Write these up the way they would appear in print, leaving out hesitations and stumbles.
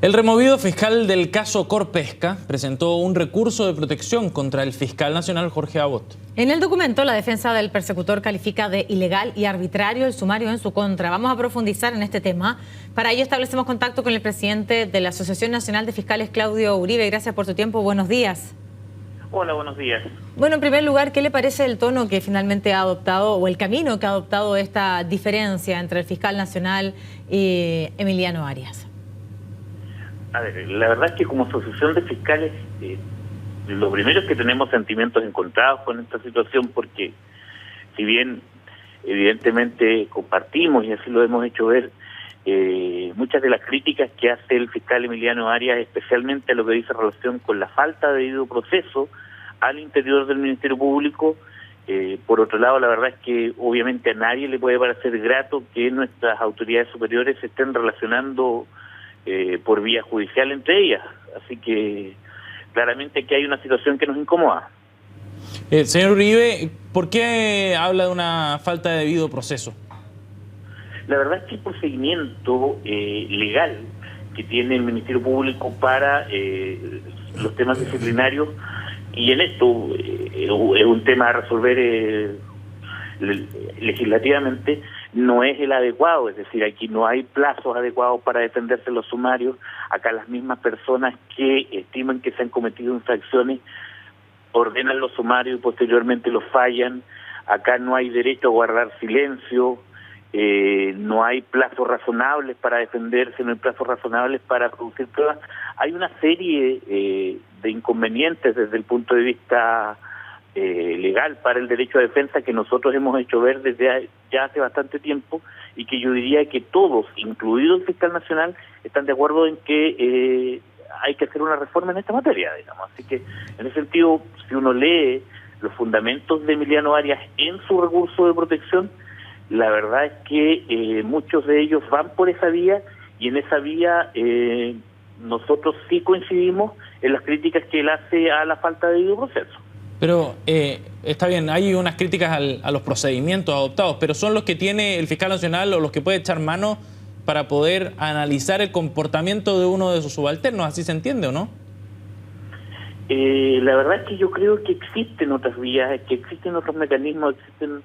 El removido fiscal del caso Corpesca presentó un recurso de protección contra el fiscal nacional Jorge Abot. En el documento, la defensa del persecutor califica de ilegal y arbitrario el sumario en su contra. Vamos a profundizar en este tema. Para ello establecemos contacto con el presidente de la Asociación Nacional de Fiscales, Claudio Uribe. Gracias por su tiempo. Buenos días. Hola, buenos días. Bueno, en primer lugar, ¿qué le parece el tono que finalmente ha adoptado o el camino que ha adoptado esta diferencia entre el fiscal nacional y Emiliano Arias? A ver, la verdad es que como asociación de fiscales, lo primero es que tenemos sentimientos encontrados con esta situación, porque si bien evidentemente compartimos, y así lo hemos hecho ver, muchas de las críticas que hace el fiscal Emiliano Arias, especialmente a lo que dice relación con la falta de debido proceso al interior del Ministerio Público, por otro lado, la verdad es que obviamente a nadie le puede parecer grato que nuestras autoridades superiores se estén relacionando por vía judicial entre ellas. Así que claramente que hay una situación que nos incomoda. Señor Uribe, ¿por qué habla de una falta de debido proceso? La verdad es que el procedimiento legal que tiene el Ministerio Público para los temas disciplinarios, y en esto es un tema a resolver legislativamente, no es el adecuado. Es decir, aquí no hay plazos adecuados para defenderse los sumarios. Acá las mismas personas que estiman que se han cometido infracciones ordenan los sumarios y posteriormente los fallan. Acá no hay derecho a guardar silencio, no hay plazos razonables para defenderse, no hay plazos razonables para producir pruebas. Hay una serie de inconvenientes desde el punto de vista legal para el derecho a defensa que nosotros hemos hecho ver desde ya hace bastante tiempo, y que yo diría que todos, incluido el fiscal nacional, están de acuerdo en que hay que hacer una reforma en esta materia, digamos. Así que en ese sentido, si uno lee los fundamentos de Emiliano Arias en su recurso de protección, la verdad es que muchos de ellos van por esa vía, y en esa vía nosotros sí coincidimos en las críticas que él hace a la falta de debido proceso. Pero está bien, hay unas críticas a los procedimientos adoptados, pero ¿son los que tiene el fiscal nacional o los que puede echar mano para poder analizar el comportamiento de uno de sus subalternos? ¿Así se entiende o no? La verdad es que yo creo que existen otras vías, que existen otros mecanismos, existen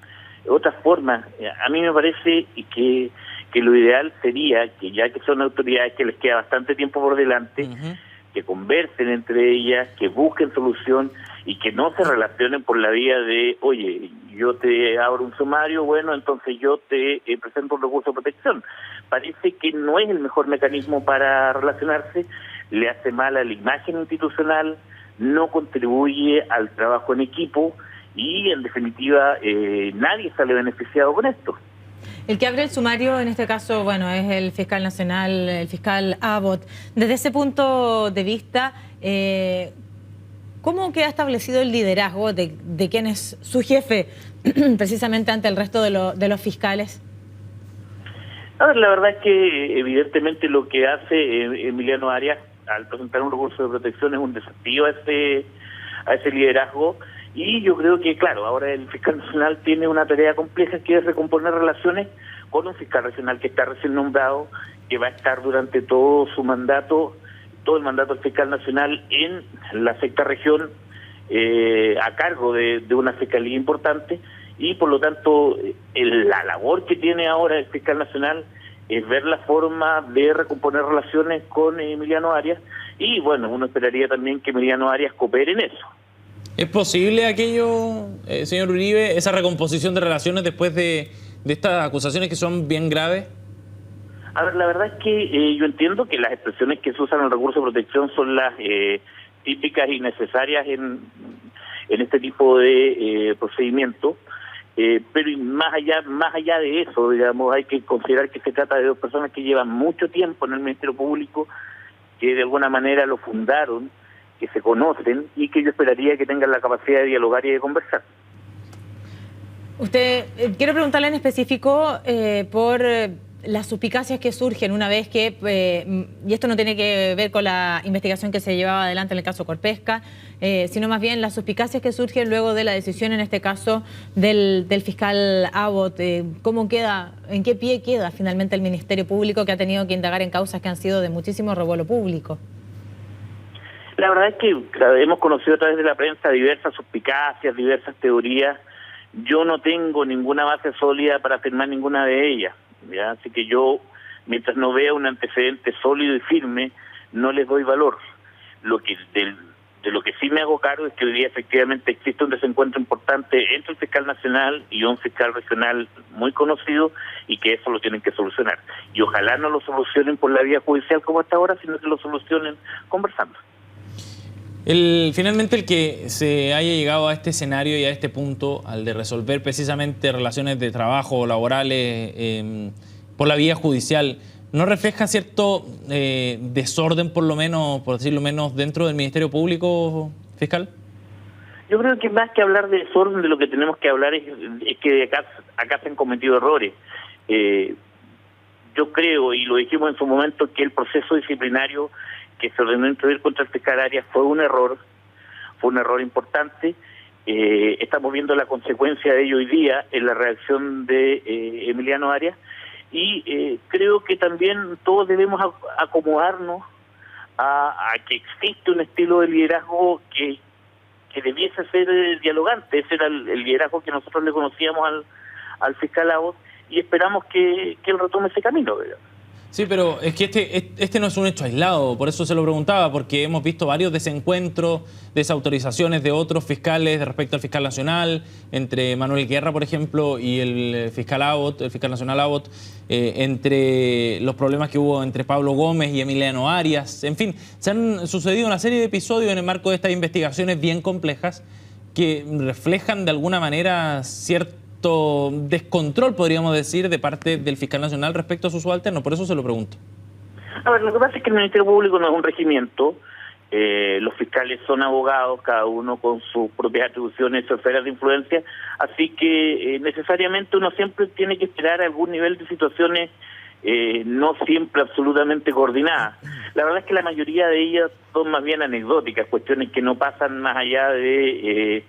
otras formas. A mí me parece que lo ideal sería que, ya que son autoridades que les queda bastante tiempo por delante, que conversen entre ellas, que busquen solución y que no se relacionen por la vía de, oye, yo te abro un sumario, bueno, entonces yo te presento un recurso de protección. Parece que no es el mejor mecanismo para relacionarse, le hace mal a la imagen institucional, no contribuye al trabajo en equipo y, en definitiva, nadie sale beneficiado con esto. El que abre el sumario en este caso, bueno, es el fiscal nacional, el fiscal Abot. Desde ese punto de vista, ¿cómo queda establecido el liderazgo de quién es su jefe precisamente ante el resto de los fiscales? A ver, la verdad es que evidentemente lo que hace Emiliano Arias al presentar un recurso de protección es un desafío a ese liderazgo. Y yo creo que, claro, ahora el fiscal nacional tiene una tarea compleja, que es recomponer relaciones con un fiscal regional que está recién nombrado, que va a estar durante todo su mandato, todo el mandato del fiscal nacional en la sexta región, a cargo de una fiscalía importante, y por lo tanto la labor que tiene ahora el fiscal nacional es ver la forma de recomponer relaciones con Emiliano Arias, y bueno, uno esperaría también que Emiliano Arias coopere en eso. ¿Es posible aquello, señor Uribe, esa recomposición de relaciones después de estas acusaciones que son bien graves? A ver, la verdad es que yo entiendo que las expresiones que se usan en el recurso de protección son las típicas y necesarias en este tipo de procedimiento, pero más allá de eso, digamos, hay que considerar que se trata de dos personas que llevan mucho tiempo en el Ministerio Público, que de alguna manera lo fundaron, que se conocen y que yo esperaría que tengan la capacidad de dialogar y de conversar. Usted, quiero preguntarle en específico por las suspicacias que surgen una vez que, y esto no tiene que ver con la investigación que se llevaba adelante en el caso Corpesca, sino más bien las suspicacias que surgen luego de la decisión, en este caso, del fiscal Abbott. ¿Cómo queda, en qué pie queda finalmente el Ministerio Público, que ha tenido que indagar en causas que han sido de muchísimo revuelo público? La verdad es que hemos conocido a través de la prensa diversas suspicacias, diversas teorías. Yo no tengo ninguna base sólida para afirmar ninguna de ellas, ¿ya? Así que yo, mientras no vea un antecedente sólido y firme, no les doy valor. De lo que sí me hago cargo es que hoy día efectivamente existe un desencuentro importante entre el fiscal nacional y un fiscal regional muy conocido, y que eso lo tienen que solucionar. Y ojalá no lo solucionen por la vía judicial como hasta ahora, sino que lo solucionen conversando. Finalmente, el que se haya llegado a este escenario y a este punto, al de resolver precisamente relaciones de trabajo laborales por la vía judicial, ¿no refleja cierto desorden, por lo menos, por decirlo menos, dentro del Ministerio Público, fiscal? Yo creo que más que hablar de desorden, de lo que tenemos que hablar es que acá se han cometido errores. Yo creo, y lo dijimos en su momento, que el proceso disciplinario que se ordenó introducir contra el fiscal Arias fue un error importante. Estamos viendo la consecuencia de ello hoy día en la reacción de Emiliano Arias, y creo que también todos debemos acomodarnos a que existe un estilo de liderazgo que debiese ser dialogante. Ese era el liderazgo que nosotros le conocíamos al fiscal Abbott, y esperamos que él retome ese camino, ¿verdad? Sí, pero es que este no es un hecho aislado, por eso se lo preguntaba, porque hemos visto varios desencuentros, desautorizaciones de otros fiscales respecto al fiscal nacional, entre Manuel Guerra, por ejemplo, y el fiscal Abbott, el fiscal nacional Abbott, entre los problemas que hubo entre Pablo Gómez y Emiliano Arias. En fin, se han sucedido una serie de episodios en el marco de estas investigaciones bien complejas que reflejan de alguna manera cierto descontrol, podríamos decir, de parte del fiscal nacional respecto a su subalterno. Por eso se lo pregunto. A ver, lo que pasa es que el Ministerio Público no es un regimiento. Los fiscales son abogados, cada uno con sus propias atribuciones o esferas de influencia, así que necesariamente uno siempre tiene que esperar algún nivel de situaciones no siempre absolutamente coordinadas. La verdad es que la mayoría de ellas son más bien anecdóticas, cuestiones que no pasan más allá del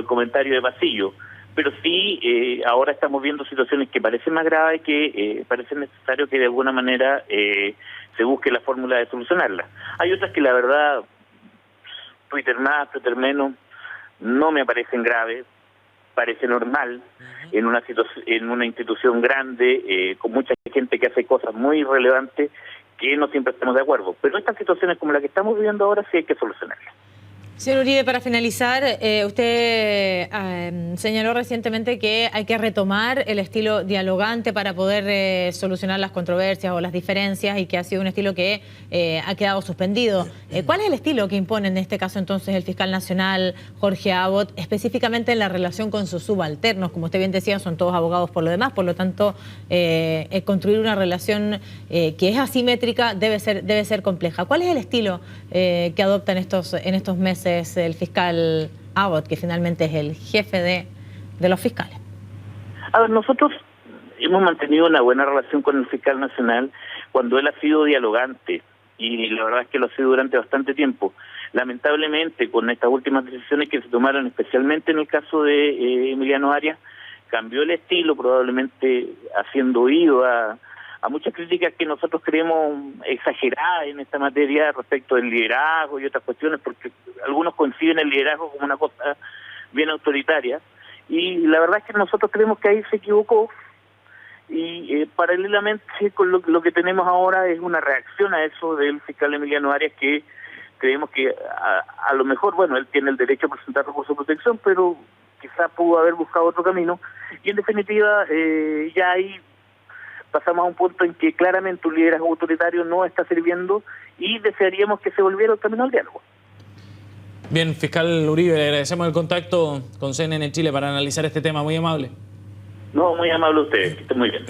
comentario de pasillo. Pero sí, ahora estamos viendo situaciones que parecen más graves, que parece necesario que de alguna manera se busque la fórmula de solucionarlas. Hay otras que la verdad, Twitter más, Twitter menos, no me parecen graves, parece normal en una institución grande, con mucha gente que hace cosas muy relevantes, que no siempre estamos de acuerdo. Pero estas situaciones como la que estamos viviendo ahora sí hay que solucionarlas. Señor Uribe, para finalizar, usted señaló recientemente que hay que retomar el estilo dialogante para poder solucionar las controversias o las diferencias, y que ha sido un estilo que ha quedado suspendido. ¿Cuál es el estilo que impone en este caso entonces el fiscal nacional Jorge Abbott, específicamente en la relación con sus subalternos? Como usted bien decía, son todos abogados por lo demás, por lo tanto, construir una relación que es asimétrica debe ser compleja. ¿Cuál es el estilo que adopta en estos meses el fiscal Abbott, que finalmente es el jefe de los fiscales? A ver, nosotros hemos mantenido una buena relación con el fiscal nacional cuando él ha sido dialogante, y la verdad es que lo ha sido durante bastante tiempo. Lamentablemente, con estas últimas decisiones que se tomaron, especialmente en el caso de Emiliano Arias, cambió el estilo, probablemente haciendo oído a muchas críticas que nosotros creemos exageradas en esta materia respecto del liderazgo y otras cuestiones, porque algunos conciben el liderazgo como una cosa bien autoritaria, y la verdad es que nosotros creemos que ahí se equivocó, y paralelamente con lo que tenemos ahora es una reacción a eso del fiscal Emiliano Arias, que creemos que a lo mejor, bueno, él tiene el derecho a presentar recurso de protección, pero quizá pudo haber buscado otro camino, y en definitiva ya ahí pasamos a un punto en que claramente un liderazgo autoritario no está sirviendo, y desearíamos que se volviera el camino al diálogo. Bien, fiscal Uribe, le agradecemos el contacto con CNN Chile para analizar este tema. Muy amable. No, muy amable a ustedes, que estén muy bien.